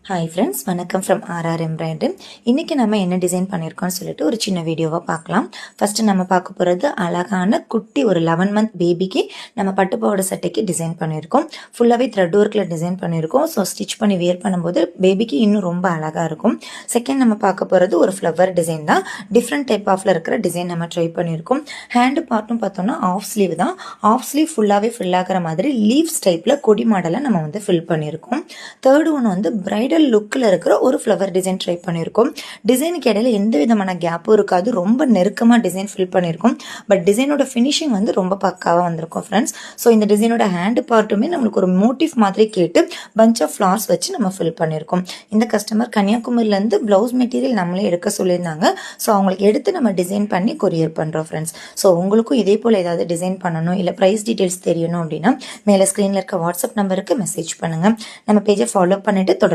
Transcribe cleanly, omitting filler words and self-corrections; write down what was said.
Hi friends, வணக்கம் from RR embroidery. இன்றைக்கி நம்ம என்ன டிசைன் பண்ணியிருக்கோம்னு சொல்லிட்டு ஒரு சின்ன வீடியோவாக பார்க்கலாம். ஃபஸ்ட்டு நம்ம பார்க்க போகிறது அழகான குட்டி ஒரு 11 மந்த் பேபிக்கு நம்ம பட்டுப்பாவோட சட்டைக்கு டிசைன் பண்ணியிருக்கோம். ஃபுல்லாகவே த்ரெட் ஒர்க்கில் டிசைன் பண்ணியிருக்கோம். ஸோ ஸ்டிச் பண்ணி வியர் பண்ணும்போது பேபிக்கு இன்னும் ரொம்ப அழகாக இருக்கும். செகண்ட் நம்ம பார்க்க போகிறது ஒரு ஃப்ளவர் டிசைன் தான். டிஃப்ரெண்ட் டைப் ஆஃபில் இருக்கிற டிசைன் நம்ம ட்ரை பண்ணியிருக்கோம். ஹேண்டு பார்ட்டும் பார்த்தோம்னா ஆஃப் ஸ்லீவ் தான். ஆஃப் ஸ்லீவ் ஃபுல்லாகவே ஃபில் ஆகிற மாதிரி லீவ்ஸ் டைப்பில் கொடி மாடலை நம்ம வந்து ஃபில் பண்ணியிருக்கோம். தேர்டு ஒன்று வந்து பிரைடல் லுக்கில் இருக்கிற ஒரு ஃப்ளவர் டிசைன் ட்ரை பண்ணியிருக்கோம். டிசைனுக்கு இடையில எந்த விதமான கேப்பும் இருக்காது. ரொம்ப நெருக்கமாக டிசைன் ஃபில் பண்ணியிருக்கோம். பட் டிசைனோட ஃபினிஷிங் வந்து ரொம்ப பக்காவாக வந்திருக்கும் ஃப்ரெண்ட்ஸ். ஸோ இந்த டிசைனோட ஹேண்டு பார்ட்டுமே நம்மளுக்கு ஒரு மோட்டிவ் மாதிரி கேட்டு பஞ்ச் ஆஃப் ஃப்ளார்ஸ் வச்சு நம்ம ஃபில் பண்ணியிருக்கோம். இந்த கஸ்டமர் கன்னியாகுமரியிலேருந்து ப்ளவுஸ் மெட்டீரியல் நம்மளே எடுக்க சொல்லியிருந்தாங்க. ஸோ அவங்களுக்கு எடுத்து நம்ம டிசைன் பண்ணி கொரியர் பண்ணுறோம் ஃப்ரெண்ட்ஸ். ஸோ உங்களுக்கும் இதே போல் ஏதாவது டிசைன் பண்ணணும் இல்லை ப்ரைஸ் டீட்டெயில்ஸ் தெரியணும் அப்படின்னா மேலே ஸ்க்ரீனில் இருக்க வாட்ஸ்அப் நம்பருக்கு மெசேஜ் பண்ணுங்கள். நம்ம பேஜை ஃபாலோ பண்ணிவிட்டு தொடர்ந்து